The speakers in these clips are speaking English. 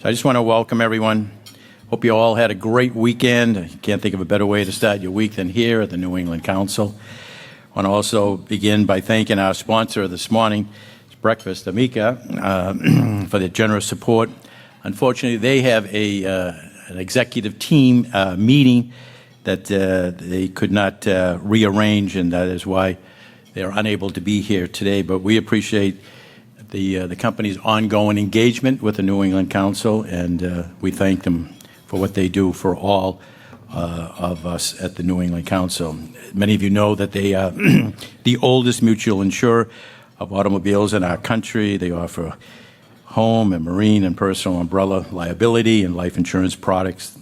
So I just want to welcome everyone. Hope you all had a great weekend. I can't think of a better way to start your week than here at the New England Council. I want to also begin by thanking our sponsor this morning, breakfast, Amica, for their generous support. Unfortunately, they have an executive team meeting that they could not rearrange, and that is why they are unable to be here today. But we appreciate the company's ongoing engagement with the New England Council, and we thank them for what they do for all of us at the New England Council. Many of you know that they are the oldest mutual insurer of automobiles in our country. They offer home and marine and personal umbrella liability and life insurance products.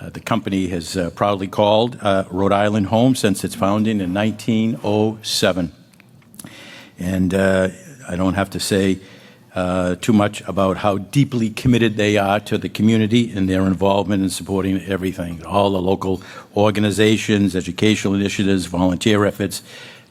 The company has proudly called Rhode Island home since its founding in 1907. And I don't have to say too much about how deeply committed they are to the community and their involvement in supporting everything, all the local organizations, educational initiatives, volunteer efforts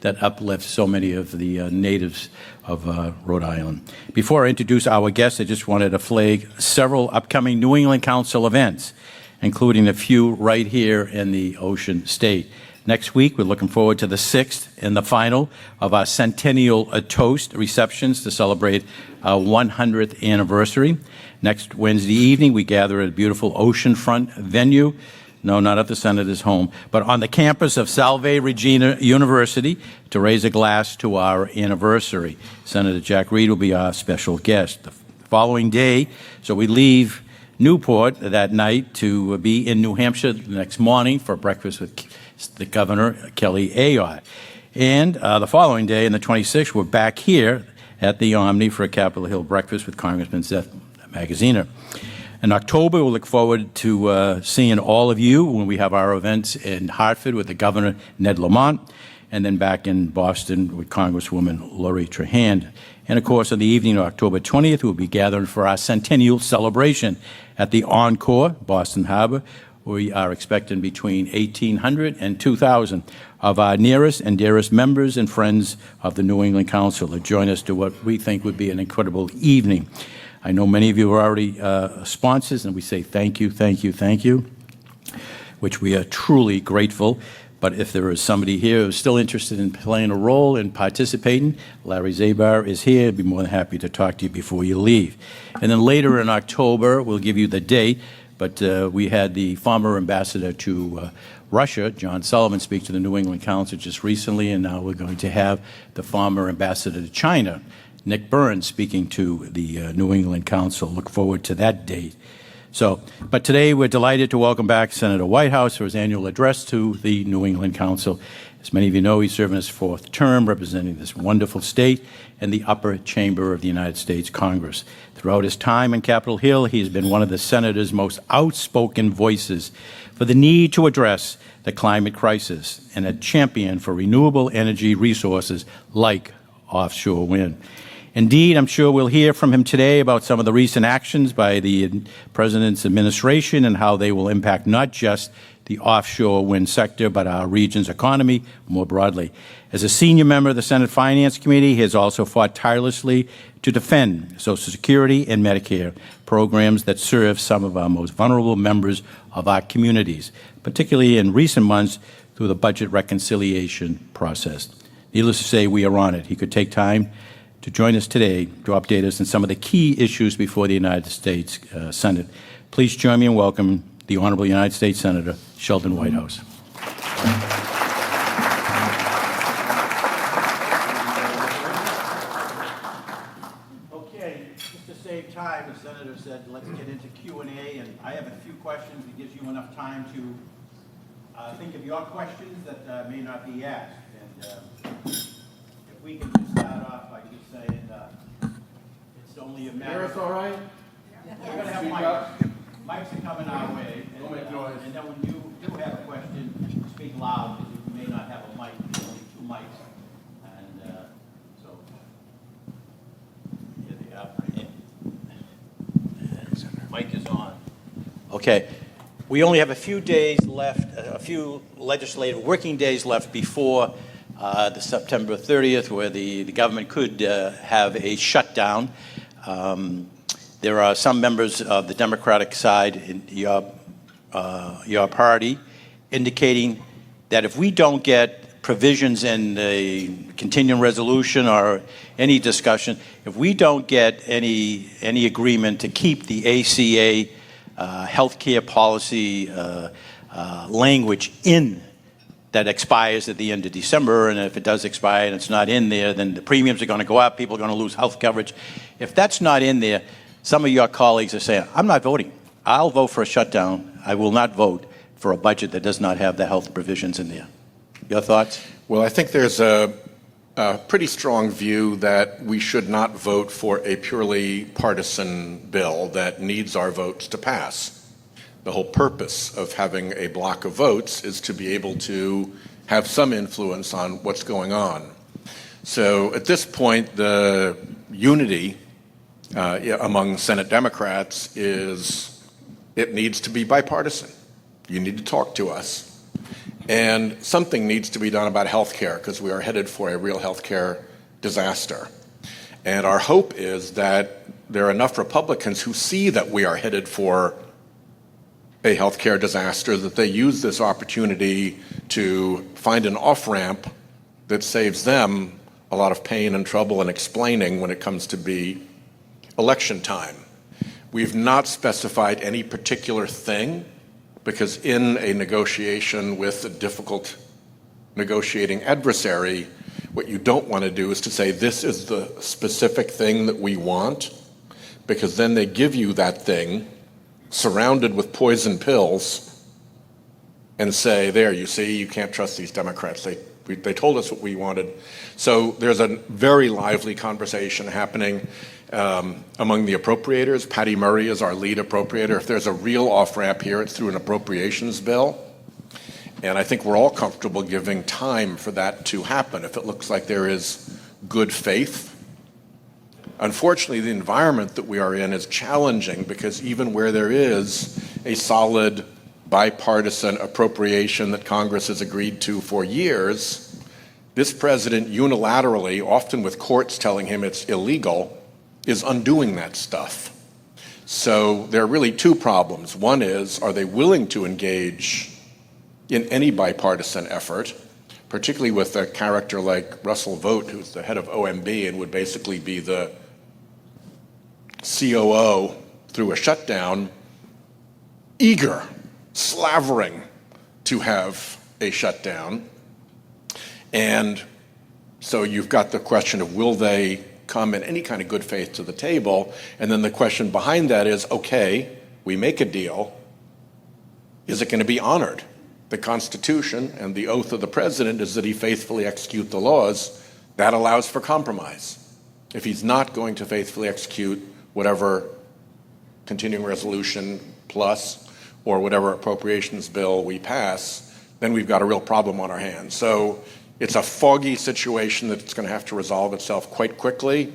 that uplift so many of the natives of Rhode Island. Before I introduce our guests, I just wanted to flag several upcoming New England Council events, including a few right here in the Ocean State. Next week, we're looking forward to the 6th and the final of our Centennial Toast receptions to celebrate our 100th anniversary. Next Wednesday evening, we gather at a beautiful oceanfront venue. No, not at the Senator's home, but on the campus of Salve Regina University to raise a glass to our anniversary. Senator Jack Reed will be our special guest. The following day, so we leave Newport that night to be in New Hampshire the next morning for breakfast with the Governor, Kelly Ayotte. And the following day, on the 26th, we're back here at the Omni for a Capitol Hill breakfast with Congressman Seth Magaziner. In October, we'll look forward to seeing all of you when we have our events in Hartford with the Governor, Ned Lamont, and then back in Boston with Congresswoman Lori Trahan. And, of course, on the evening of October 20th, we'll be gathering for our centennial celebration at the Encore, Boston Harbor. We are expecting between 1,800 and 2,000 of our nearest and dearest members and friends of the New England Council to join us to what we think would be an incredible evening. I know many of you are already sponsors, and we say thank you, thank you, thank you, which we are truly grateful. But if there is somebody here who's still interested in playing a role and participating, Larry Zabar is here. He'd be more than happy to talk to you before you leave. And then later in October, we'll give you the date, but we had the former ambassador to Russia, John Sullivan, speak to the New England Council just recently, and now we're going to have the former ambassador to China, Nick Burns, speaking to the New England Council. Look forward to that date. But today we're delighted to welcome back Senator Whitehouse for his annual address to the New England Council. As many of you know, he's serving his 4th term representing this wonderful state in the upper chamber of the United States Congress. Throughout his time in Capitol Hill, he has been one of the Senator's most outspoken voices for the need to address the climate crisis and a champion for renewable energy resources like offshore wind. Indeed, I'm sure we'll hear from him today about some of the recent actions by the President's administration and how they will impact not just the offshore wind sector, but our region's economy more broadly. As a senior member of the Senate Finance Committee, he has also fought tirelessly to defend Social Security and Medicare programs that serve some of our most vulnerable members of our communities, particularly in recent months through the budget reconciliation process. Needless to say, we are honored he could take time to join us today to update us on some of the key issues before the United States Senate. Please join me in welcoming the Honorable United States Senator Sheldon Whitehouse. Okay, just to save time, the Senator said let's get into Q&A, and I have a few questions. It gives you enough time to think of your questions that may not be asked. And if we can just start off by just saying it's only a matter of... all right? We're going to have mics. Mics are coming our way. And then when you do have a question, speak loud, because you may not have a mic. There's only 2 mics. And so, here they are. Mic is on. Okay. We only have a few days left, a few legislative working days left before the September 30th, where the government could have a shutdown. there are some members of the Democratic side in your party indicating that if we don't get provisions in the continuing resolution or any discussion, if we don't get any agreement to keep the ACA healthcare policy language in that expires at the end of December, and if it does expire and it's not in there, then the premiums are going to go up, people are going to lose health coverage. If that's not in there, some of your colleagues are saying, I'm not voting. I'll vote for a shutdown. I will not vote for a budget that does not have the health provisions in there. Your thoughts? Well, I think there's a pretty strong view that we should not vote for a purely partisan bill that needs our votes to pass. The whole purpose of having a block of votes is to be able to have some influence on what's going on. So at this point, the unity among Senate Democrats is it needs to be bipartisan. You need to talk to us. And something needs to be done about health care because we are headed for a real health care disaster. And our hope is that there are enough Republicans who see that we are headed for a health care disaster that they use this opportunity to find an off-ramp that saves them a lot of pain and trouble in explaining when it comes to be election time. We've not specified any particular thing because in a negotiation with a difficult negotiating adversary, what you don't want to do is to say this is the specific thing that we want, because then they give you that thing surrounded with poison pills and say, there, you see, you can't trust these Democrats. They told us what we wanted. So there's a very lively conversation happening among the appropriators. Patty Murray is our lead appropriator. If there's a real off-ramp here, it's through an appropriations bill. And I think we're all comfortable giving time for that to happen if it looks like there is good faith. Unfortunately, the environment that we are in is challenging because even where there is a solid bipartisan appropriation that Congress has agreed to for years, this president unilaterally, often with courts telling him it's illegal, is undoing that stuff. So there are really two problems. One is, are they willing to engage in any bipartisan effort, particularly with a character like Russell Vought, who's the head of OMB and would basically be the COO through a shutdown, eager, slavering to have a shutdown. And so you've got the question of will they come in any kind of good faith to the table? And then the question behind that is, okay, we make a deal. Is it going to be honored? The Constitution and the oath of the president is that he faithfully execute the laws. That allows for compromise. If he's not going to faithfully execute whatever continuing resolution plus or whatever appropriations bill we pass, then we've got a real problem on our hands. So it's a foggy situation that's going to have to resolve itself quite quickly.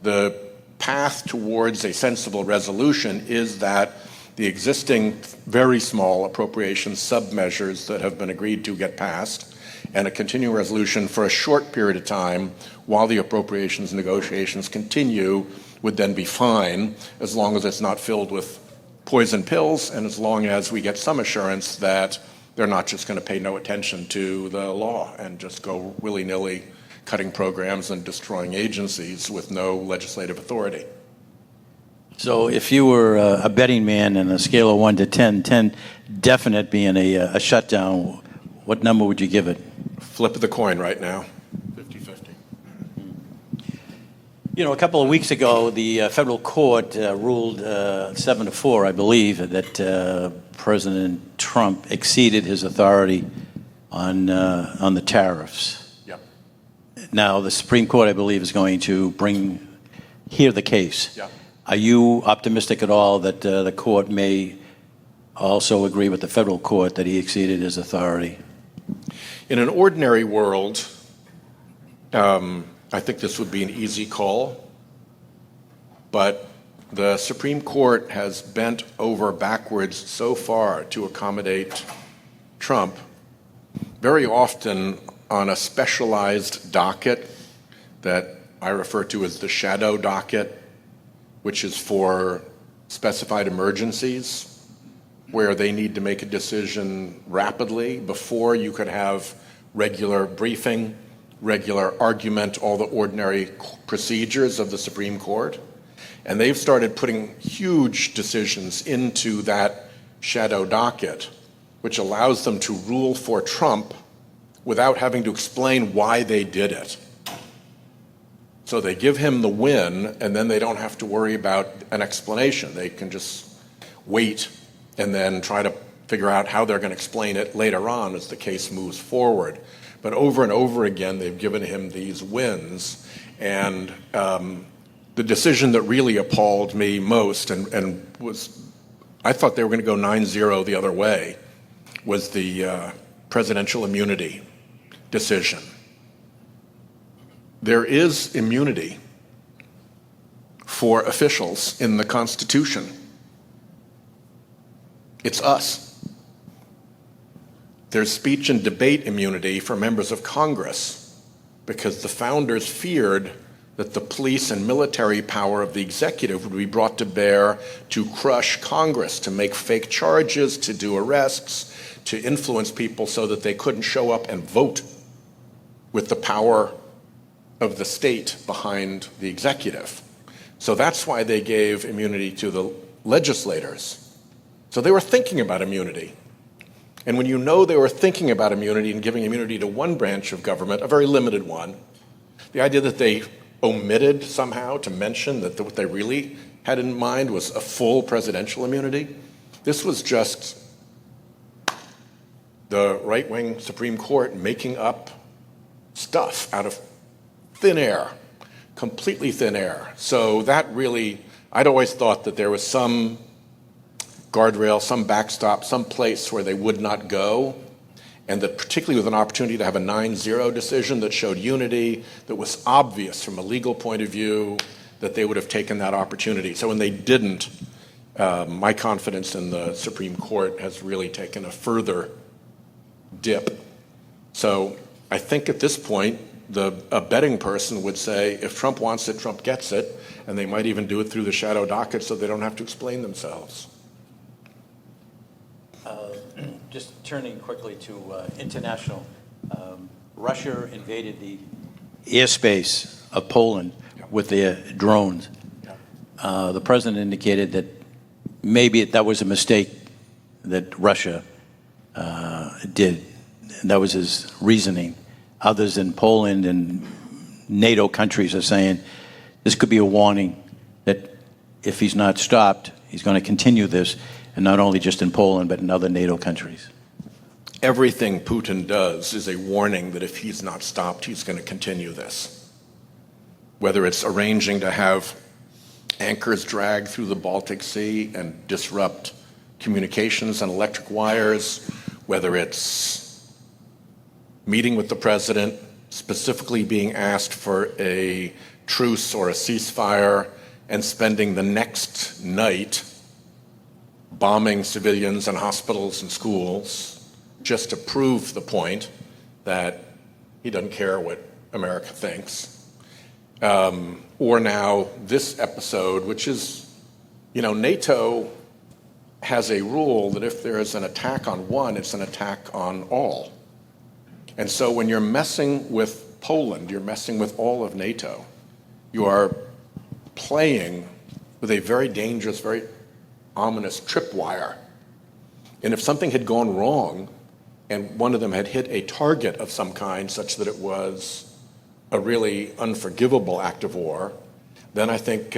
The path towards a sensible resolution is that the existing very small appropriation sub-measures that have been agreed to get passed and a continuing resolution for a short period of time while the appropriations negotiations continue would then be fine, as long as it's not filled with poison pills and as long as we get some assurance that they're not just going to pay no attention to the law and just go willy-nilly cutting programs and destroying agencies with no legislative authority. So if you were a betting man on a scale of 1 to 10, 10 definite being a shutdown, what number would you give it? Flip of the coin right now. 50-50. You know, a couple of weeks ago, the federal court ruled 7-4, I believe, that President Trump exceeded his authority on the tariffs. Yep. Now, the Supreme Court, I believe, is going to hear the case. Yep. Are you optimistic at all that the court may also agree with the federal court that he exceeded his authority? In an ordinary world, I think this would be an easy call, but the Supreme Court has bent over backwards so far to accommodate Trump, very often on a specialized docket that I refer to as the shadow docket, which is for specified emergencies where they need to make a decision rapidly before you could have regular briefing, regular argument, all the ordinary procedures of the Supreme Court. And they've started putting huge decisions into that shadow docket, which allows them to rule for Trump without having to explain why they did it. So they give him the win, and then they don't have to worry about an explanation. They can just wait and then try to figure out how they're going to explain it later on as the case moves forward. But over and over again, they've given him these wins. And the decision that really appalled me most and was, I thought they were going to go 9-0 the other way, was the presidential immunity decision. There is immunity for officials in the Constitution. It's us. There's speech and debate immunity for members of Congress because the founders feared that the police and military power of the executive would be brought to bear to crush Congress, to make fake charges, to do arrests, to influence people so that they couldn't show up and vote with the power of the state behind the executive. So that's why they gave immunity to the legislators. So they were thinking about immunity. And when you know they were thinking about immunity and giving immunity to one branch of government, a very limited one, the idea that they omitted somehow to mention that what they really had in mind was a full presidential immunity, this was just the right-wing Supreme Court making up stuff out of thin air, completely thin air. So that really, I'd always thought that there was some guardrail, some backstop, some place where they would not go, and that particularly with an opportunity to have a 9-0 decision that showed unity, that was obvious from a legal point of view, that they would have taken that opportunity. So when they didn't, my confidence in the Supreme Court has really taken a further dip. So I think at this point, a betting person would say, if Trump wants it, Trump gets it, and they might even do it through the shadow docket so they don't have to explain themselves. Just turning quickly to international, Russia invaded the airspace of Poland with their drones. The president indicated that maybe that was a mistake that Russia did. That was his reasoning. Others in Poland and NATO countries are saying this could be a warning that if he's not stopped, he's going to continue this, and not only just in Poland, but in other NATO countries. Everything Putin does is a warning that if he's not stopped, he's going to continue this. Whether it's arranging to have anchors drag through the Baltic Sea and disrupt communications and electric wires, whether it's meeting with the president, specifically being asked for a truce or a ceasefire, and spending the next night bombing civilians and hospitals and schools just to prove the point that he doesn't care what America thinks. Or now this episode, which is, NATO has a rule that if there is an attack on one, it's an attack on all. And so when you're messing with Poland, you're messing with all of NATO. You are playing with a very dangerous, very ominous tripwire. And if something had gone wrong and one of them had hit a target of some kind such that it was a really unforgivable act of war, then I think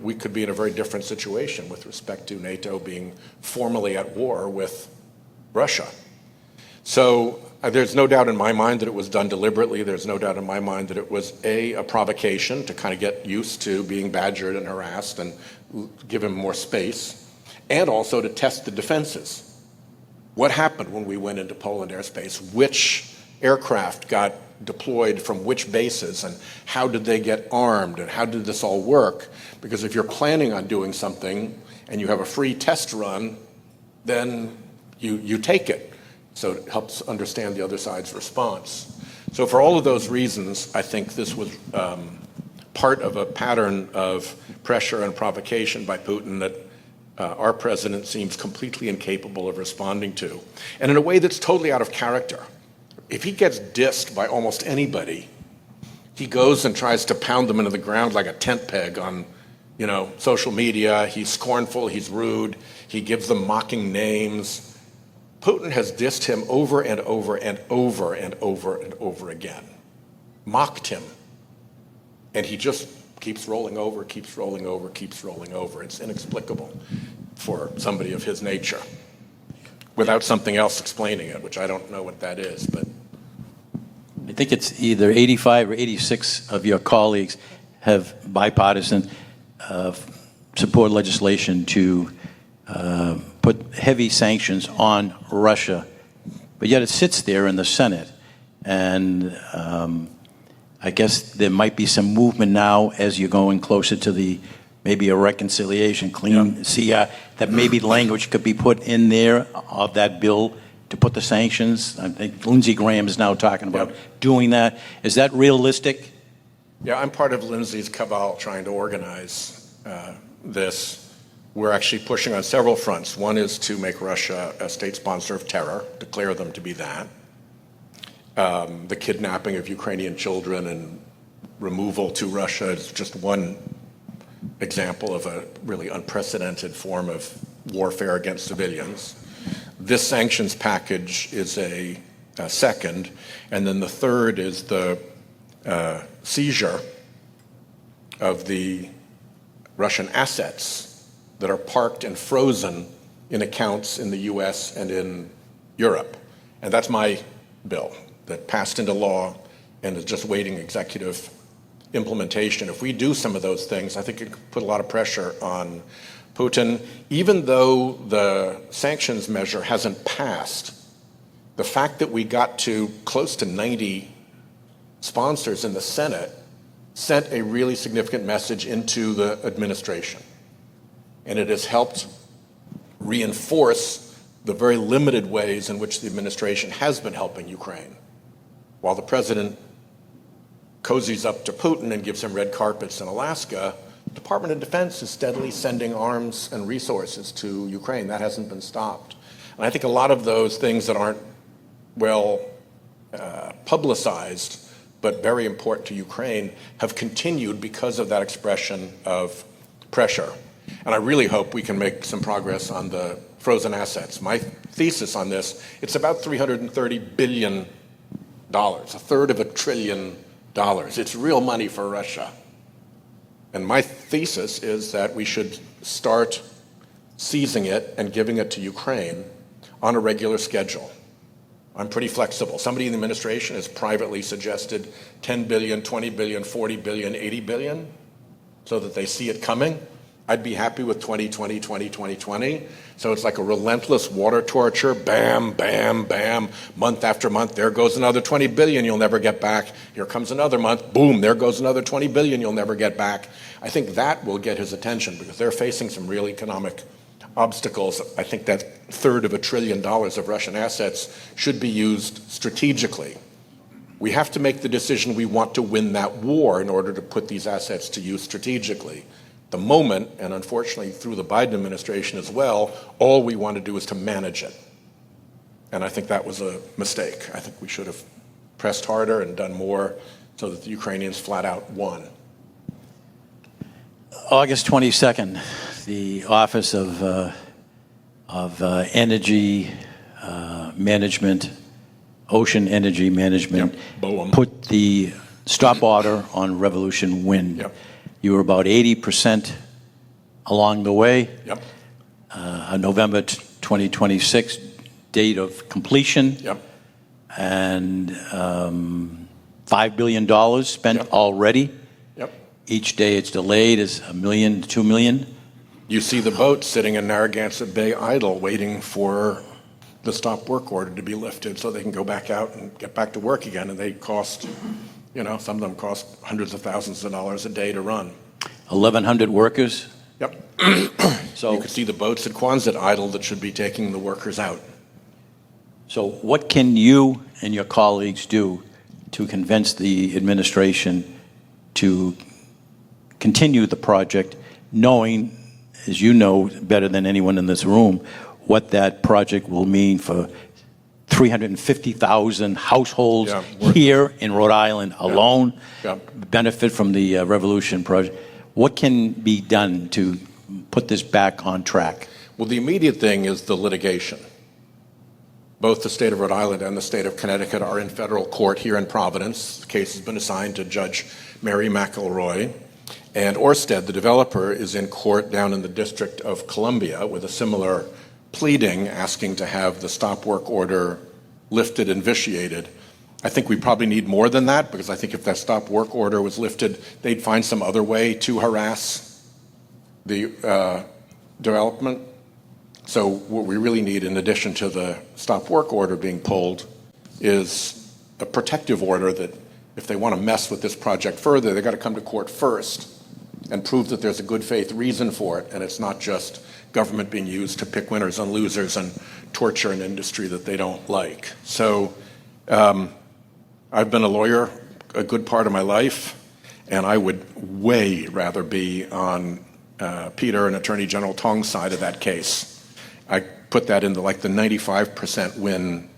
we could be in a very different situation with respect to NATO being formally at war with Russia. So there's no doubt in my mind that it was done deliberately. There's no doubt in my mind that it was a provocation to kind of get used to being badgered and harassed and give him more space, and also to test the defenses. What happened when we went into Poland airspace? Which aircraft got deployed from which bases, and how did they get armed, and how did this all work? Because if you're planning on doing something and you have a free test run, then you take it. So it helps understand the other side's response. So for all of those reasons, I think this was part of a pattern of pressure and provocation by Putin that our president seems completely incapable of responding to, and in a way that's totally out of character. If he gets dissed by almost anybody, he goes and tries to pound them into the ground like a tent peg on, social media. He's scornful, he's rude, he gives them mocking names. Putin has dissed him over and over and over and over and over again, mocked him, and he just keeps rolling over, keeps rolling over, keeps rolling over. It's inexplicable for somebody of his nature, without something else explaining it, which I don't know what that is. But I think it's either 85 or 86 of your colleagues have bipartisan support legislation to put heavy sanctions on Russia, but yet it sits there in the Senate. And I guess there might be some movement now as you're going closer to maybe a reconciliation, that maybe language could be put in there of that bill to put the sanctions. I think Lindsey Graham is now talking about doing that. Is that realistic? Yeah, I'm part of Lindsey's cabal trying to organize this. We're actually pushing on several fronts. One is to make Russia a state sponsor of terror, declare them to be that. The kidnapping of Ukrainian children and removal to Russia is just one example of a really unprecedented form of warfare against civilians. This sanctions package is a second, and then the third is the seizure of the Russian assets that are parked and frozen in accounts in the US and in Europe. And that's my bill that passed into law and is just waiting executive implementation. If we do some of those things, I think it could put a lot of pressure on Putin. Even though the sanctions measure hasn't passed, the fact that we got to close to 90 sponsors in the Senate sent a really significant message into the administration. And it has helped reinforce the very limited ways in which the administration has been helping Ukraine. While the president cozies up to Putin and gives him red carpets in Alaska, the Department of Defense is steadily sending arms and resources to Ukraine. That hasn't been stopped. And I think a lot of those things that aren't well publicized, but very important to Ukraine, have continued because of that expression of pressure. And I really hope we can make some progress on the frozen assets. My thesis on this, it's about $330 billion, a third of $1 trillion. It's real money for Russia. And my thesis is that we should start seizing it and giving it to Ukraine on a regular schedule. I'm pretty flexible. Somebody in the administration has privately suggested 10 billion, 20 billion, 40 billion, 80 billion, so that they see it coming. I'd be happy with 2020, 2020, 2020. So it's like a relentless water torture, bam, bam, bam, month after month. There goes another 20 billion you'll never get back. Here comes another month, boom, there goes another 20 billion you'll never get back. I think that will get his attention because they're facing some real economic obstacles. I think that third of $1 trillion of Russian assets should be used strategically. We have to make the decision we want to win that war in order to put these assets to use strategically. The moment, and unfortunately through the Biden administration as well, all we want to do is to manage it. And I think that was a mistake. I think we should have pressed harder and done more so that the Ukrainians flat out won. August 22nd, the Office of Energy Management, Ocean Energy Management, put the stop order on Revolution Wind. Yep. You were about 80% along the way. Yep. November 2026 date of completion. Yep. And $5 billion spent Yep. already. Yep. Each day it's delayed is $1 million to $2 million. You see the boats sitting in Narragansett Bay idle, waiting for the stop work order to be lifted so they can go back out and get back to work again. And they cost, some of them cost hundreds of thousands of dollars a day to run. 1,100 workers. Yep. So you can see the boats at Quonset idle that should be taking the workers out. So what can you and your colleagues do to convince the administration to continue the project, knowing, as you know better than anyone in this room, what that project will mean for 350,000 households here in Rhode Island alone, benefit from the Revolution project. What can be done to put this back on track? Well, the immediate thing is the litigation. Both the state of Rhode Island and the state of Connecticut are in federal court here in Providence. The case has been assigned to Judge Mary McElroy. And Orsted, the developer, is in court down in the District of Columbia with a similar pleading, asking to have the stop work order lifted and vitiated. I think we probably need more than that, because I think if that stop work order was lifted, they'd find some other way to harass the development. So what we really need, in addition to the stop work order being pulled, is a protective order that if they want to mess with this project further, they've got to come to court first and prove that there's a good faith reason for it, and it's not just government being used to pick winners and losers and torture an industry that they don't like. So I've been a lawyer a good part of my life, and I would way rather be on Peter and Attorney General Tong's side of that case. I put that into like the 95% win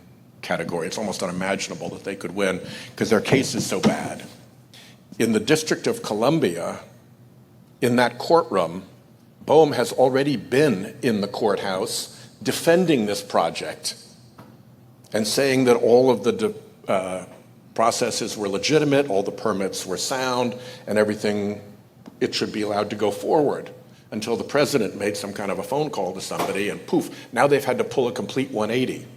category. It's almost unimaginable that they could win because their case is so bad. In the District of Columbia, in that courtroom, Boehm has already been in the courthouse defending this project and saying that all of the processes were legitimate, all the permits were sound, and everything, it should be allowed to go forward, until the president made some kind of a phone call to somebody, and poof, now they've had to pull a complete 180.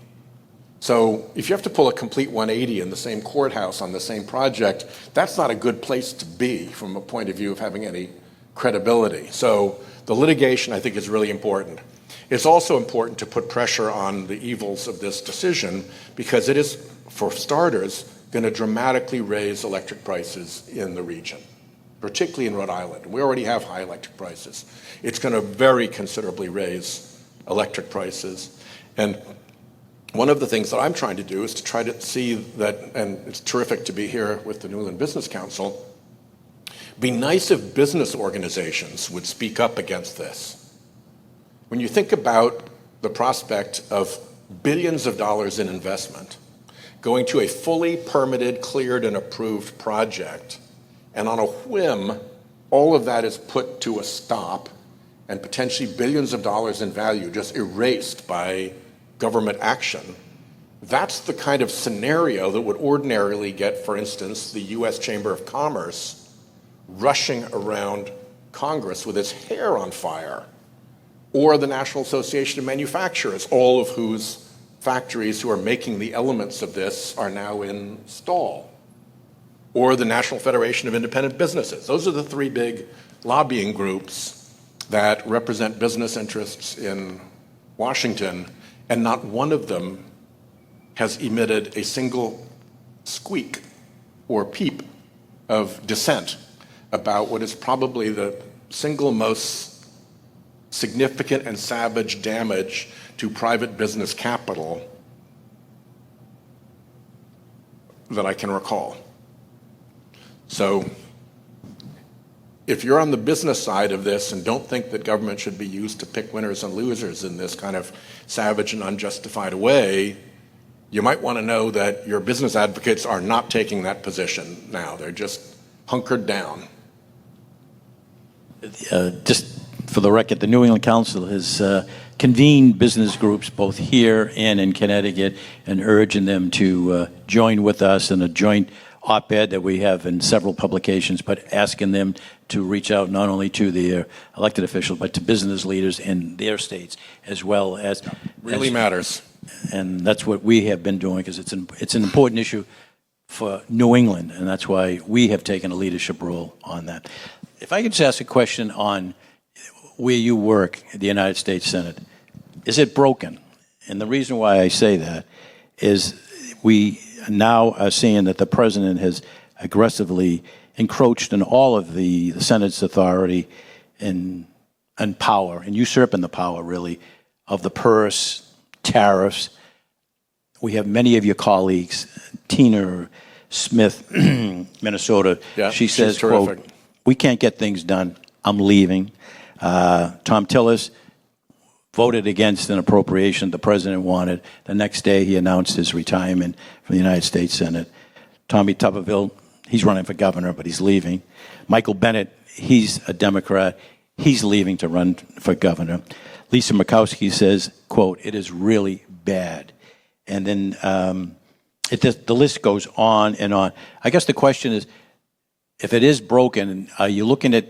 So if you have to pull a complete 180 in the same courthouse on the same project, that's not a good place to be from a point of view of having any credibility. So the litigation, I think, is really important. It's also important to put pressure on the evils of this decision, because it is, for starters, going to dramatically raise electric prices in the region, particularly in Rhode Island. We already have high electric prices. It's going to very considerably raise electric prices. And one of the things that I'm trying to do is to try to see that, and it's terrific to be here with the New England Business Council, be nice if business organizations would speak up against this. When you think about the prospect of billions of dollars in investment going to a fully permitted, cleared, and approved project, and on a whim, all of that is put to a stop, and potentially billions of dollars in value just erased by government action, that's the kind of scenario that would ordinarily get, for instance, the U.S. Chamber of Commerce rushing around Congress with its hair on fire, or the National Association of Manufacturers, all of whose factories who are making the elements of this are now in stall, or the National Federation of Independent Businesses. Those are the three big lobbying groups that represent business interests in Washington, and not one of them has emitted a single squeak or peep of dissent about what is probably the single most significant and savage damage to private business capital that I can recall. So if you're on the business side of this and don't think that government should be used to pick winners and losers in this kind of savage and unjustified way, you might want to know that your business advocates are not taking that position now. They're just hunkered down. Just for the record, the New England Council has convened business groups both here and in Connecticut, and urging them to join with us in a joint op-ed that we have in several publications, but asking them to reach out not only to their elected officials, but to business leaders in their states as well as... Really matters. And that's what we have been doing, because it's an important issue for New England, and that's why we have taken a leadership role on that. If I could just ask a question on where you work at the United States Senate, is it broken? And the reason why I say that is we now are seeing that the president has aggressively encroached in all of the Senate's authority and power, and usurping the power, really, of the purse, tariffs. We have many of your colleagues, Tina Smith, Minnesota. Yeah, she says, terrific. quote, we can't get things done. I'm leaving. Tom Tillis voted against an appropriation the president wanted. The next day, he announced his retirement from the United States Senate. Tommy Tuberville, he's running for governor, but he's leaving. Michael Bennet, he's a Democrat. He's leaving to run for governor. Lisa Murkowski says, quote, "It is really bad." And then the list goes on and on. I guess the question is, if it is broken, are you looking at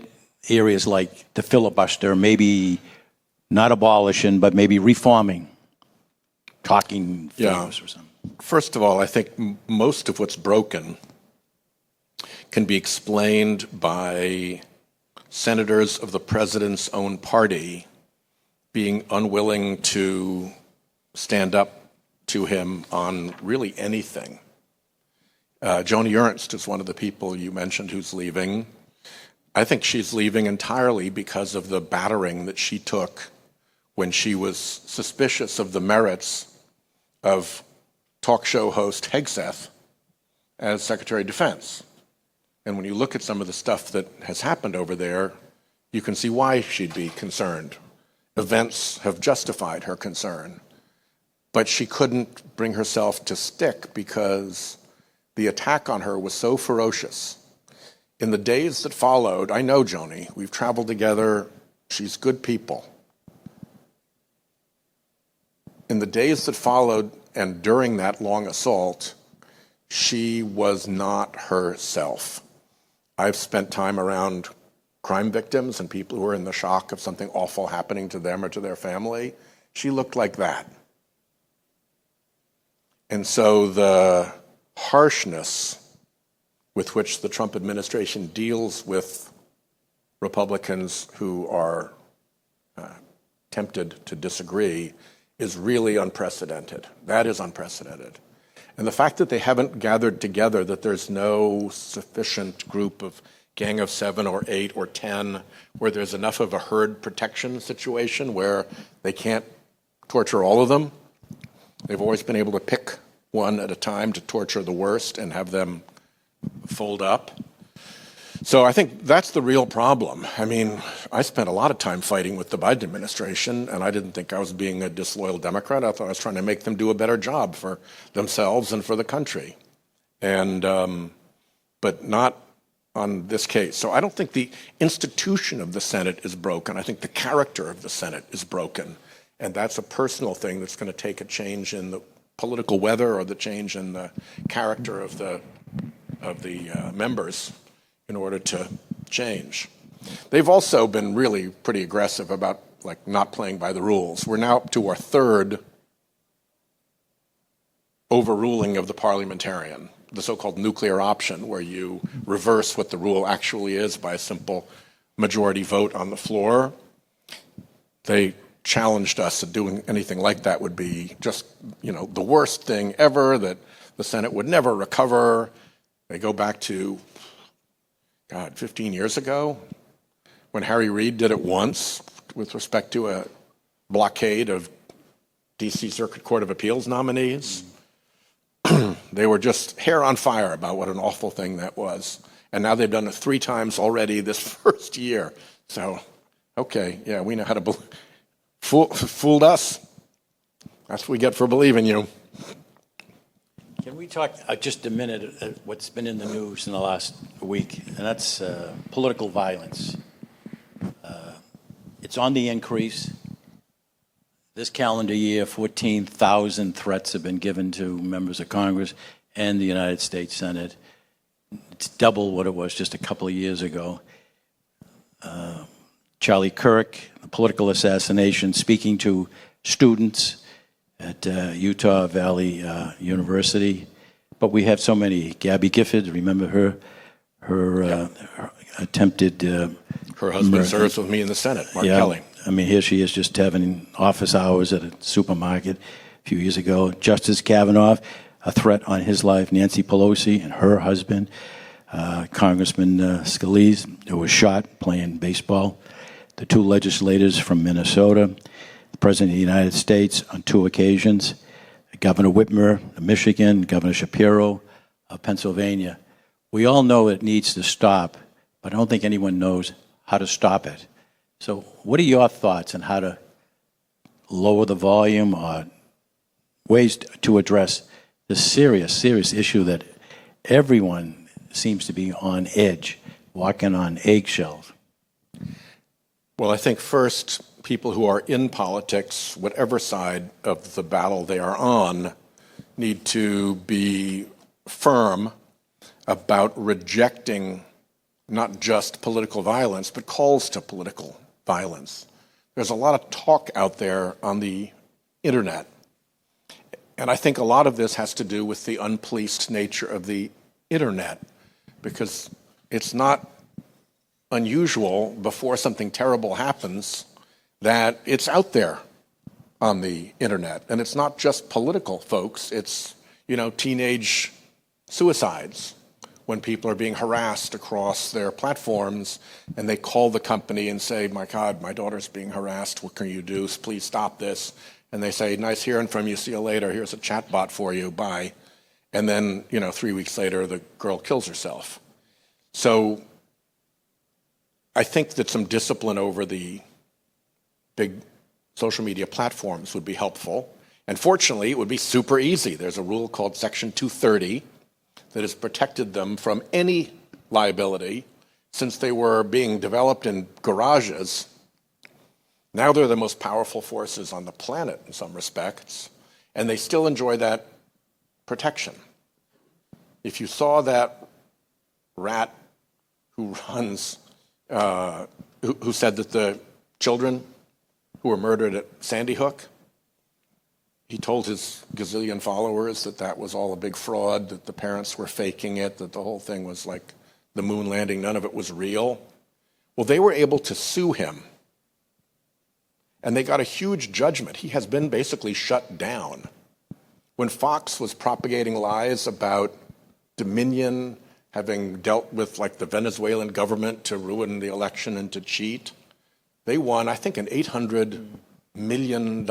areas like the filibuster, maybe not abolition, but maybe reforming, talking favors or something? First of all, I think most of what's broken can be explained by senators of the president's own party being unwilling to stand up to him on really anything. Joni Ernst is one of the people you mentioned who's leaving. I think she's leaving entirely because of the battering that she took when she was suspicious of the merits of talk show host Hegseth as Secretary of Defense. And when you look at some of the stuff that has happened over there, you can see why she'd be concerned. Events have justified her concern. But she couldn't bring herself to stick because the attack on her was so ferocious. In the days that followed, I know Joni, we've traveled together, she's good people. In the days that followed and during that long assault, she was not herself. I've spent time around crime victims and people who are in the shock of something awful happening to them or to their family. She looked like that. And so the harshness with which the Trump administration deals with Republicans who are tempted to disagree is really unprecedented. That is unprecedented. And the fact that they haven't gathered together, that there's no sufficient group of Gang of 7 or 8 or 10 where there's enough of a herd protection situation where they can't torture all of them. They've always been able to pick one at a time to torture the worst and have them fold up. So I think that's the real problem. I mean, I spent a lot of time fighting with the Biden administration, and I didn't think I was being a disloyal Democrat. I thought I was trying to make them do a better job for themselves and for the country. And, but not on this case. So I don't think the institution of the Senate is broken. I think the character of the Senate is broken. And that's a personal thing that's going to take a change in the political weather or the change in the character of the members in order to change. They've also been really pretty aggressive about like not playing by the rules. We're now up to our third overruling of the parliamentarian, the so-called nuclear option, where you reverse what the rule actually is by a simple majority vote on the floor. They challenged us that doing anything like that would be just, the worst thing ever, that the Senate would never recover. They go back to, 15 years ago, when Harry Reid did it once with respect to a blockade of D.C. Circuit Court of Appeals nominees. They were just hair on fire about what an awful thing that was. And now they've done it 3 times already this first year. So, okay, yeah, we know how to fooled us. That's what we get for believing you. Can we talk just a minute what's been in the news in the last week, and that's political violence. It's on the increase. This calendar year, 14,000 threats have been given to members of Congress and the United States Senate. It's double what it was just a couple of years ago. Charlie Kirk, the political assassination, speaking to students at Utah Valley University. But we have so many. Gabby Gifford, remember her? Her attempted... her husband serves with me in the Senate, Mark Kelly. I mean, here she is just having office hours at a supermarket a few years ago. Justice Kavanaugh, a threat on his life. Nancy Pelosi and her husband, Congressman Scalise, who was shot playing baseball. The 2 legislators from Minnesota, the President of the United States on 2 occasions, Governor Whitmer of Michigan, Governor Shapiro of Pennsylvania. We all know it needs to stop, but I don't think anyone knows how to stop it. So what are your thoughts on how to lower the volume or ways to address the serious issue that everyone seems to be on edge, walking on eggshells? Well, I think first, people who are in politics, whatever side of the battle they are on, need to be firm about rejecting not just political violence, but calls to political violence. There's a lot of talk out there on the internet, and I think a lot of this has to do with the unpoliced nature of the internet, because it's not unusual before something terrible happens that it's out there on the internet. And it's not just political folks, it's, teenage suicides, when people are being harassed across their platforms and they call the company and say, my God, my daughter's being harassed, what can you do? Please stop this. And they say, nice hearing from you, see you later, here's a chatbot for you, bye. And then, 3 weeks later, the girl kills herself. So I think that some discipline over the big social media platforms would be helpful. And fortunately, it would be super easy. There's a rule called Section 230 that has protected them from any liability since they were being developed in garages. Now they're the most powerful forces on the planet in some respects, and they still enjoy that protection. If you saw that rat who runs, who said that the children who were murdered at Sandy Hook, he told his gazillion followers that that was all a big fraud, that the parents were faking it, that the whole thing was like the moon landing, none of it was real. Well, they were able to sue him, and they got a huge judgment. He has been basically shut down. When Fox was propagating lies about Dominion having dealt with like the Venezuelan government to ruin the election and to cheat, they won, I think, an $800 million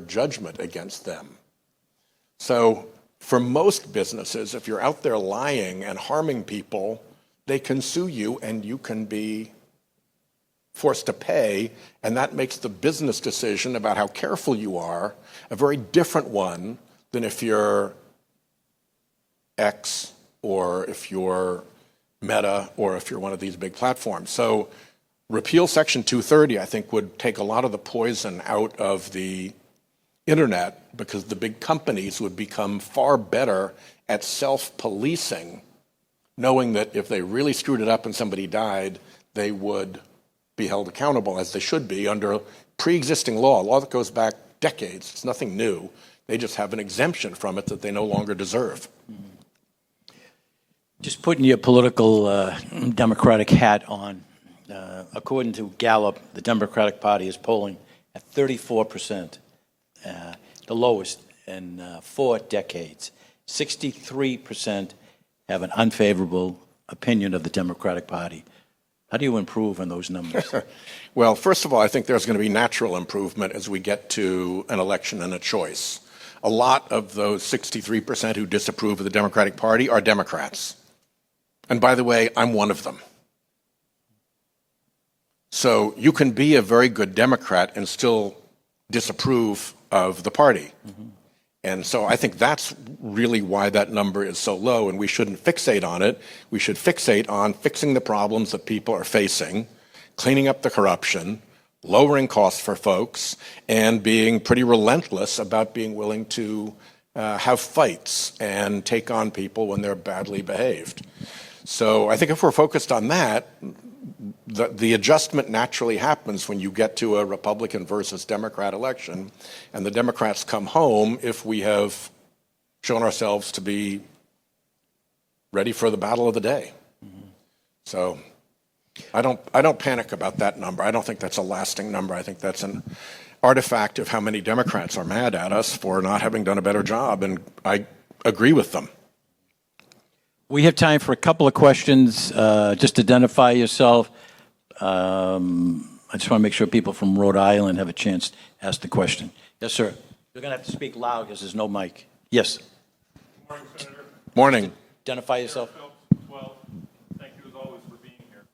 judgment against them. So for most businesses, if you're out there lying and harming people, they can sue you and you can be forced to pay, and that makes the business decision about how careful you are a very different one than if you're X or if you're Meta or if you're one of these big platforms. So repeal Section 230, I think, would take a lot of the poison out of the internet, because the big companies would become far better at self-policing, knowing that if they really screwed it up and somebody died, they would be held accountable, as they should be, under pre-existing law that goes back decades. It's nothing new. They just have an exemption from it that they no longer deserve. Just putting your political Democratic hat on, according to Gallup, the Democratic Party is polling at 34%, the lowest in 4 decades. 63% have an unfavorable opinion of the Democratic Party. How do you improve on those numbers? Well, first of all, I think there's going to be natural improvement as we get to an election and a choice. A lot of those 63% who disapprove of the Democratic Party are Democrats. And by the way, I'm one of them. So you can be a very good Democrat and still disapprove of the party. Mm-hmm. And so I think that's really why that number is so low, and we shouldn't fixate on it. We should fixate on fixing the problems that people are facing, cleaning up the corruption, lowering costs for folks, and being pretty relentless about being willing to have fights and take on people when they're badly behaved. So I think if we're focused on that, the adjustment naturally happens when you get to a Republican versus Democrat election, and the Democrats come home if we have shown ourselves to be ready for the battle of the day. Mm-hmm. So I don't panic about that number. I don't think that's a lasting number. I think that's an artifact of how many Democrats are mad at us for not having done a better job, and I agree with them. We have time for a couple of questions. Just identify yourself. I just want to make sure people from Rhode Island have a chance to ask the question. Yes, sir. You're going to have to speak loud because there's no mic. Yes. Good morning, Senator. Morning. Identify yourself. Well, thank you as always for being here.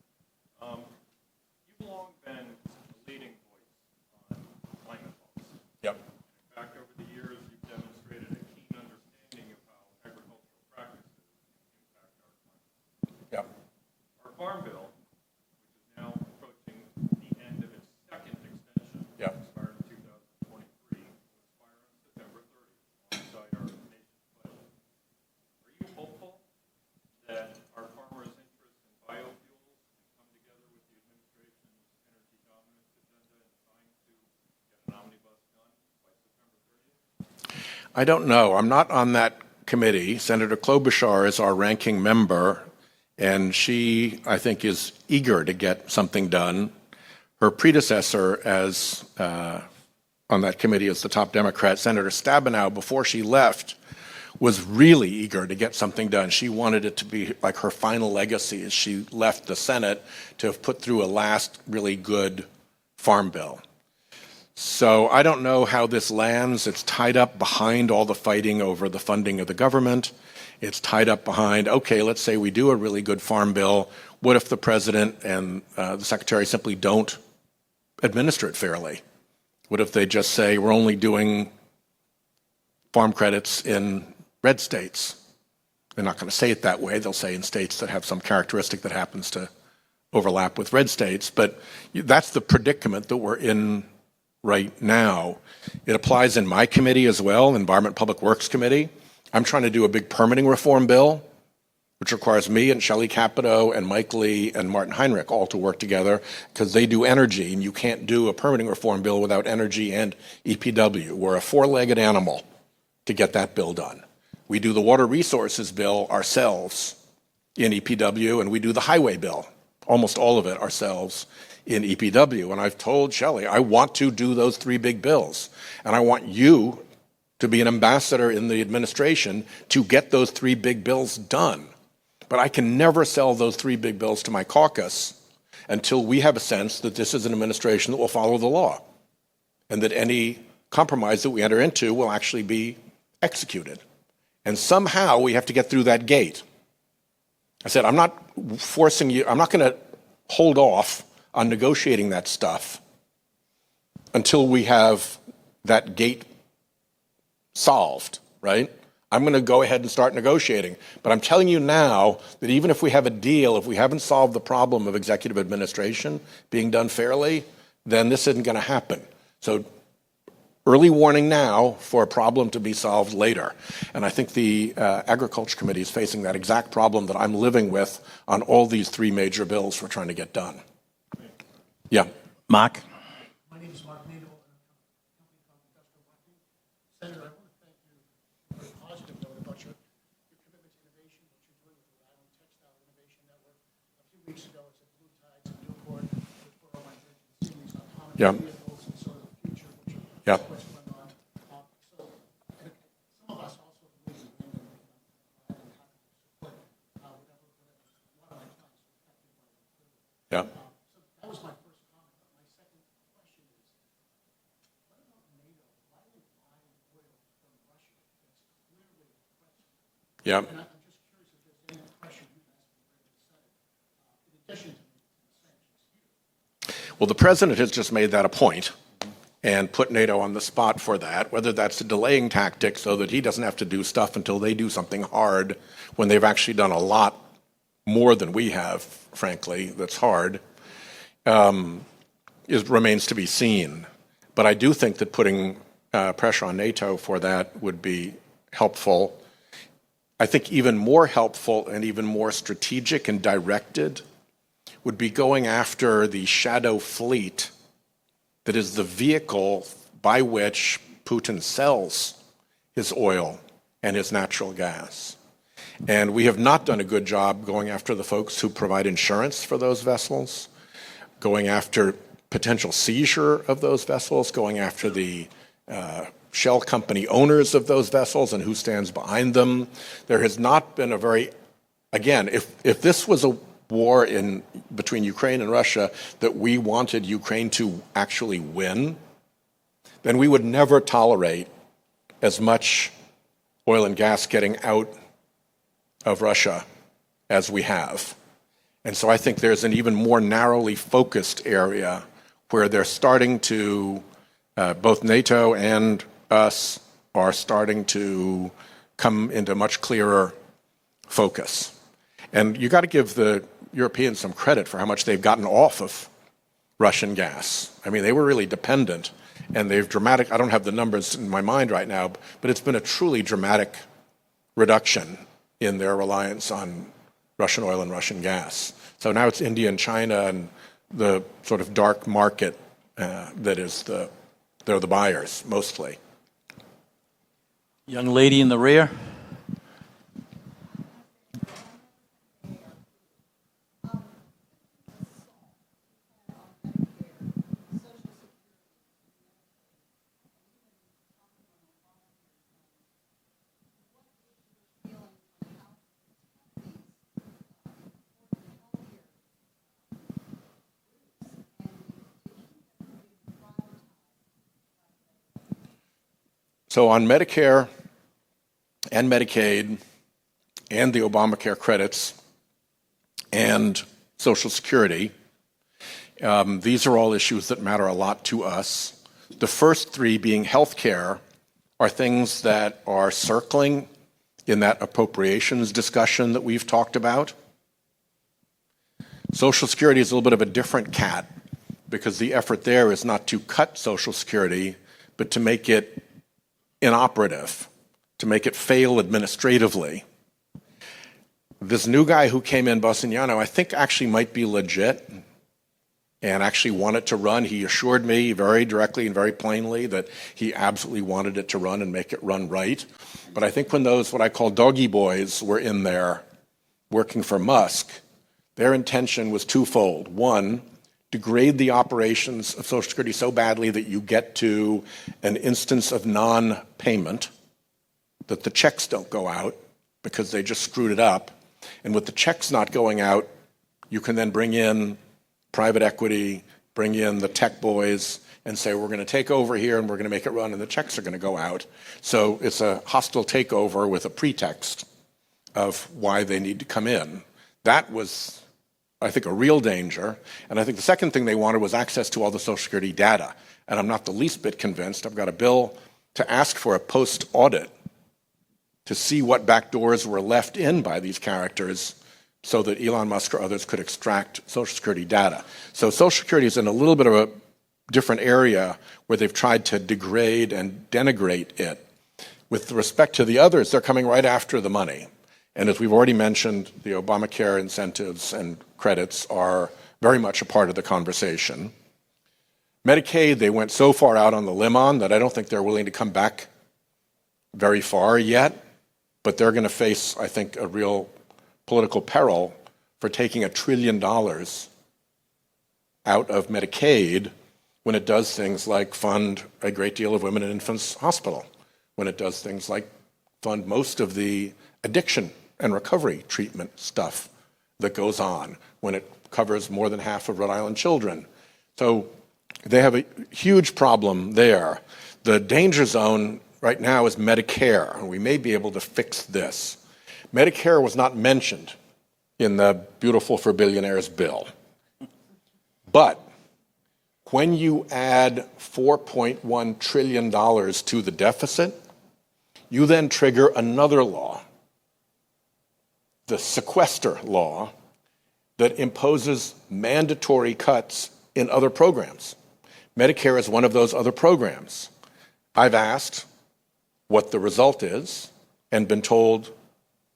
I don't know. I'm not on that committee. Senator Klobuchar is our ranking member, and she, I think, is eager to get something done. Her predecessor on that committee as the top Democrat, Senator Stabenow, before she left, was really eager to get something done. She wanted it to be like her final legacy as she left the Senate to have put through a last really good farm bill. So I don't know how this lands. It's tied up behind all the fighting over the funding of the government. It's tied up behind, okay, let's say we do a really good farm bill. What if the president and the secretary simply don't administer it fairly? What if they just say we're only doing farm credits in red states? They're not going to say it that way. They'll say in states that have some characteristic that happens to overlap with red states. But that's the predicament that we're in right now. It applies in my committee as well, Environment Public Works Committee. I'm trying to do a big permitting reform bill, which requires me and Shelley Capito and Mike Lee and Martin Heinrich all to work together because they do energy, and you can't do a permitting reform bill without energy and EPW. We're a four-legged animal to get that bill done. We do the water resources bill ourselves in EPW, and we do the highway bill, almost all of it ourselves in EPW. And I've told Shelley, I want to do those three big bills, and I want you to be an ambassador in the administration to get those three big bills done. But I can never sell those three big bills to my caucus until we have a sense that this is an administration that will follow the law and that any compromise that we enter into will actually be executed. And somehow we have to get through that gate. I said, I'm not forcing you, I'm not going to hold off on negotiating that stuff until we have that gate solved, right? I'm going to go ahead and start negotiating. But I'm telling you now that even if we have a deal, if we haven't solved the problem of executive administration being done fairly, then this isn't going to happen. So early warning now for a problem to be solved later. And I think the Agriculture Committee is facing that exact problem that I'm living with on all these three major bills we're trying to get done. Yeah. Mark? My name is Mark Nadeau, and I'm a company called Industrial Marketing. Senator, I want to thank you for a positive note about your commitment to innovation, what you're doing with the Rhode Island Textile Innovation Network. A few weeks ago, it's at Blue Tides in Newport with 401 series on autonomous vehicles and sort of the future, which is what's going on. So some of us also believe in the and have to support whatever one of my clients was affected by the Yeah. So that was my first comment. But my second question is, what about NATO? Why are they buying oil from Russia that's clearly a threat? Yeah. And I'm just curious if there's any pressure you guys can bring to the Senate, in addition to the sanctions here. Well, the president has just made that a point and put NATO on the spot for that, whether that's a delaying tactic so that he doesn't have to do stuff until they do something hard when they've actually done a lot more than we have, frankly, that's hard, remains to be seen. But I do think that putting pressure on NATO for that would be helpful. I think even more helpful and even more strategic and directed would be going after the shadow fleet that is the vehicle by which Putin sells his oil and his natural gas. And we have not done a good job going after the folks who provide insurance for those vessels, going after potential seizure of those vessels, going after the shell company owners of those vessels and who stands behind them. There has not been a very, again, if this was a war between Ukraine and Russia that we wanted Ukraine to actually win, then we would never tolerate as much oil and gas getting out of Russia as we have. And so I think there's an even more narrowly focused area where they're starting to, both NATO and us are starting to come into much clearer focus. And you got to give the Europeans some credit for how much they've gotten off of Russian gas. I mean, they were really dependent, and they've I don't have the numbers in my mind right now, but it's been a truly dramatic reduction in their reliance on Russian oil and Russian gas. So now it's India and China and the sort of dark market that is they're the buyers mostly. Young lady in the rear. So on Medicare and Medicaid and the Obamacare credits and Social Security, these are all issues that matter a lot to us. The first three, being health care, are things that are circling in that appropriations discussion that we've talked about. Social Security is a little bit of a different cat because the effort there is not to cut Social Security, but to make it inoperative, to make it fail administratively. This new guy who came in, Basignano, I think actually might be legit and actually wanted to run. He assured me very directly and very plainly that he absolutely wanted it to run and make it run right. But I think when those, what I call doggy boys, were in there working for Musk, their intention was twofold. One, degrade the operations of Social Security so badly that you get to an instance of non-payment, that the checks don't go out because they just screwed it up. And with the checks not going out, you can then bring in private equity, bring in the tech boys, and say, we're going to take over here and we're going to make it run, and the checks are going to go out. So it's a hostile takeover with a pretext of why they need to come in. That was, I think, a real danger. And I think the second thing they wanted was access to all the Social Security data. And I'm not the least bit convinced. I've got a bill to ask for a post-audit to see what backdoors were left in by these characters so that Elon Musk or others could extract Social Security data. So Social Security is in a little bit of a different area where they've tried to degrade and denigrate it. With respect to the others, they're coming right after the money. And as we've already mentioned, the Obamacare incentives and credits are very much a part of the conversation. Medicaid, they went so far out on the limb on that I don't think they're willing to come back very far yet, but they're going to face, I think, a real political peril for taking $1 trillion out of Medicaid when it does things like fund a great deal of women and infants hospital, when it does things like fund most of the addiction and recovery treatment stuff that goes on, when it covers more than half of Rhode Island children. So they have a huge problem there. The danger zone right now is Medicare, and we may be able to fix this. Medicare was not mentioned in the Beautiful for Billionaires bill. But when you add $4.1 trillion to the deficit, you then trigger another law, the sequester law, that imposes mandatory cuts in other programs. Medicare is one of those other programs. I've asked what the result is and been told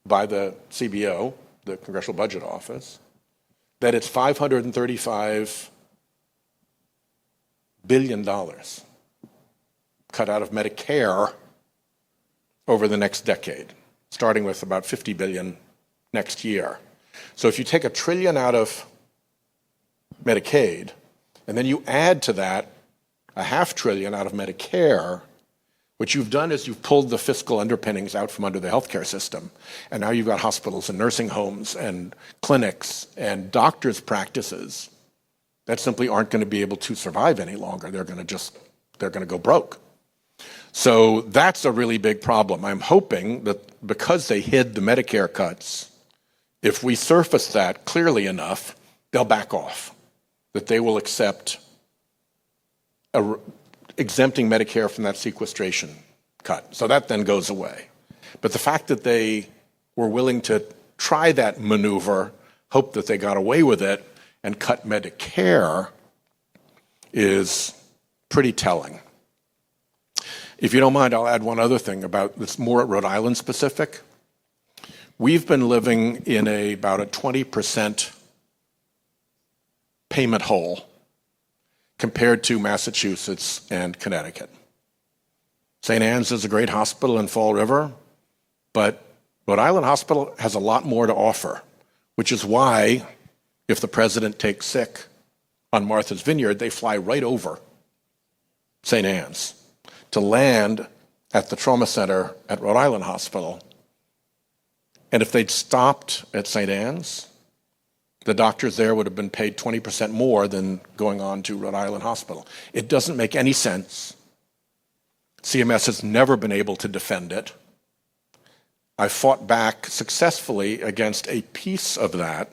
by the CBO, the Congressional Budget Office, that it's $535 billion cut out of Medicare over the next decade, starting with about $50 billion next year. So if you take $1 trillion out of Medicaid, and then you add to that $0.5 trillion out of Medicare, what you've done is you've pulled the fiscal underpinnings out from under the healthcare system. And now you've got hospitals and nursing homes and clinics and doctors' practices that simply aren't going to be able to survive any longer. They're going to go broke. So that's a really big problem. I'm hoping that because they hid the Medicare cuts, if we surface that clearly enough, they'll back off, that they will accept exempting Medicare from that sequestration cut. So that then goes away. But the fact that they were willing to try that maneuver, hope that they got away with it, and cut Medicare is pretty telling. If you don't mind, I'll add one other thing about this, more Rhode Island specific. We've been living in about a 20% payment hole compared to Massachusetts and Connecticut. St. Anne's is a great hospital in Fall River, but Rhode Island Hospital has a lot more to offer, which is why if the president takes sick on Martha's Vineyard, they fly right over St. Anne's to land at the trauma center at Rhode Island Hospital. And if they'd stopped at St. Anne's, the doctors there would have been paid 20% more than going on to Rhode Island Hospital. It doesn't make any sense. CMS has never been able to defend it. I fought back successfully against a piece of that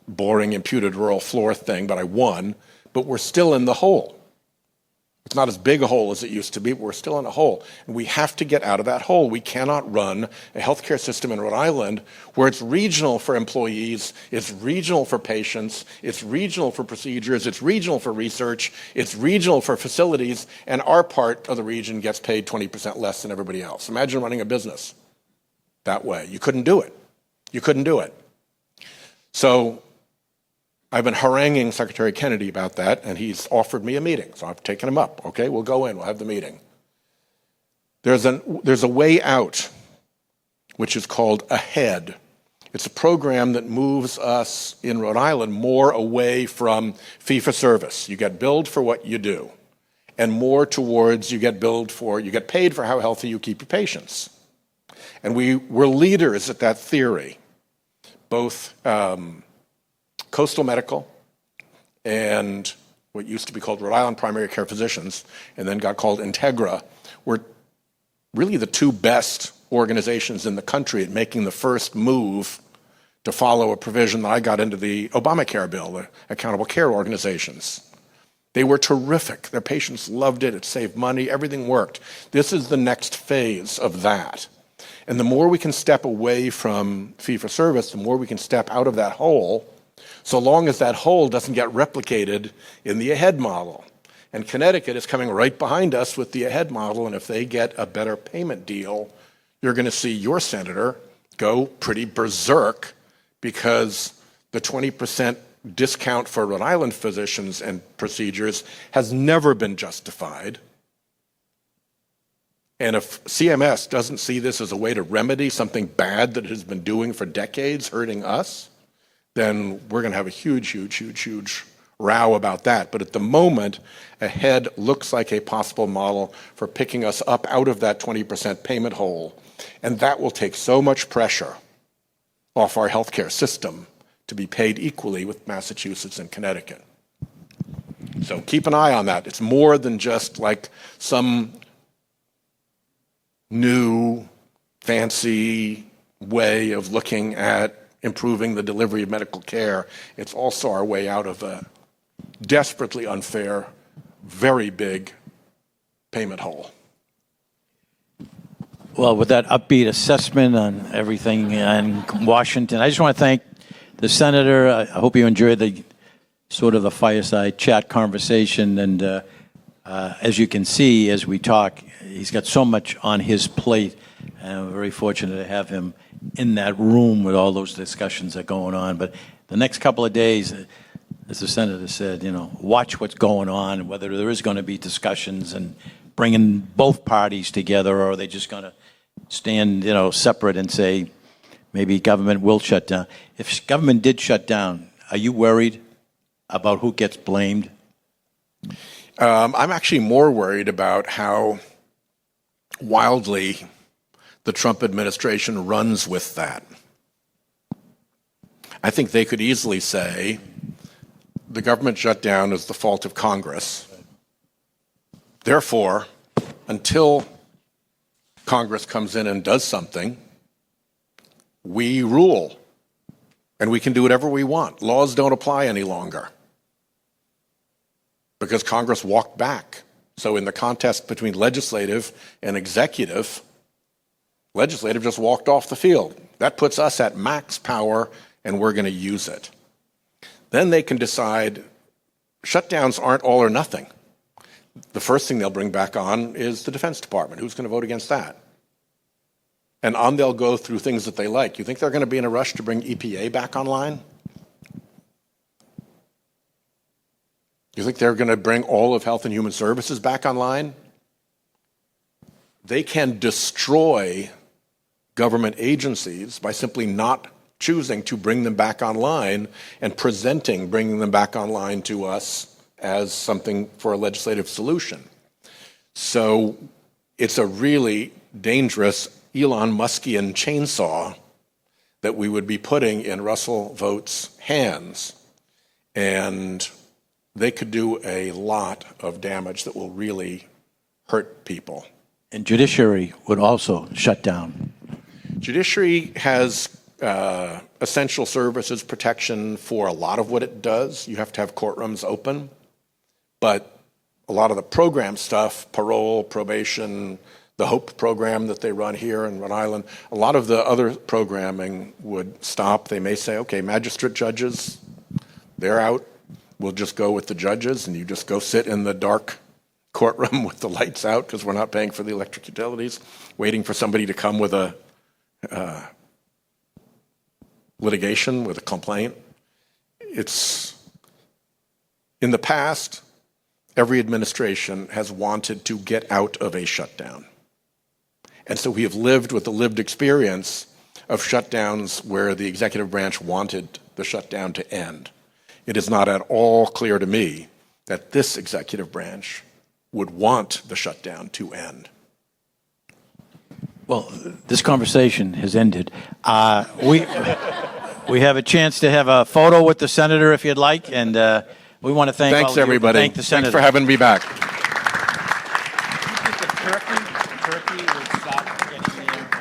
boring imputed rural floor thing, but I won, but we're still in the hole. It's not as big a hole as it used to be, but we're still in a hole. And we have to get out of that hole. We cannot run a healthcare system in Rhode Island where it's regional for employees, it's regional for patients, it's regional for procedures, it's regional for research, it's regional for facilities, and our part of the region gets paid 20% less than everybody else. Imagine running a business that way. You couldn't do it. You couldn't do it. So I've been haranguing Secretary Kennedy about that, and he's offered me a meeting. So I've taken him up. Okay, we'll go in. We'll have the meeting. There's a way out, which is called AHEAD. It's a program that moves us in Rhode Island more away from fee-for-service. You get billed for what you do, and more towards you get paid for how healthy you keep your patients. And we're leaders at that theory, both Coastal Medical and what used to be called Rhode Island Primary Care Physicians, and then got called Integra, were really the two best organizations in the country at making the first move to follow a provision that I got into the Obamacare bill, the accountable care organizations. They were terrific. Their patients loved it. It saved money. Everything worked. This is the next phase of that. And the more we can step away from fee-for-service, the more we can step out of that hole, so long as that hole doesn't get replicated in the AHEAD model. And Connecticut is coming right behind us with the AHEAD model, and if they get a better payment deal, you're going to see your senator go pretty berserk because the 20% discount for Rhode Island physicians and procedures has never been justified. And if CMS doesn't see this as a way to remedy something bad that it has been doing for decades, hurting us, then we're going to have a huge row about that. But at the moment, AHEAD looks like a possible model for picking us up out of that 20% payment hole. And that will take so much pressure off our healthcare system to be paid equally with Massachusetts and Connecticut. So keep an eye on that. It's more than just like some new, fancy way of looking at improving the delivery of medical care. It's also our way out of a desperately unfair, very big payment hole. Well, with that upbeat assessment on everything in Washington, I just want to thank the senator. I hope you enjoyed the sort of the fireside chat conversation. And as you can see, as we talk, he's got so much on his plate. And we're very fortunate to have him in that room with all those discussions that are going on. But the next couple of days, as the senator said, watch what's going on, whether there is going to be discussions and bringing both parties together, or are they just going to stand, separate and say maybe government will shut down. If government did shut down, are you worried about who gets blamed? I'm actually more worried about how wildly the Trump administration runs with that. I think they could easily say the government shutdown is the fault of Congress. Therefore, until Congress comes in and does something, we rule, and we can do whatever we want. Laws don't apply any longer because Congress walked back. So in the contest between legislative and executive, legislative just walked off the field. That puts us at max power, and we're going to use it. Then they can decide shutdowns aren't all or nothing. The first thing they'll bring back on is the Defense Department. Who's going to vote against that? And on they'll go through things that they like. You think they're going to be in a rush to bring EPA back online? You think they're going to bring all of Health and Human Services back online? they can destroy government agencies by simply not choosing to bring them back online and presenting bringing them back online to us as something for a legislative solution. So it's a really dangerous Elon Muskian chainsaw that we would be putting in Russell Vought's hands. And they could do a lot of damage that will really hurt people. And judiciary would also shut down. Judiciary has essential services protection for a lot of what it does. You have to have courtrooms open. But a lot of the program stuff, parole, probation, the HOPE program that they run here in Rhode Island, a lot of the other programming would stop. They may say, okay, magistrate judges, they're out. We'll just go with the judges, and you just go sit in the dark courtroom with the lights out because we're not paying for the electric utilities, waiting for somebody to come with a litigation, with a complaint. It's, in the past, every administration has wanted to get out of a shutdown. And so we have lived with the lived experience of shutdowns where the executive branch wanted the shutdown to end. It is not at all clear to me that this executive branch would want the shutdown to end. Well, this conversation has ended. We have a chance to have a photo with the senator if you'd like, and we want to thank all of you. Everybody. Thank the senator. Thanks for having me back. Turkey would stop getting there.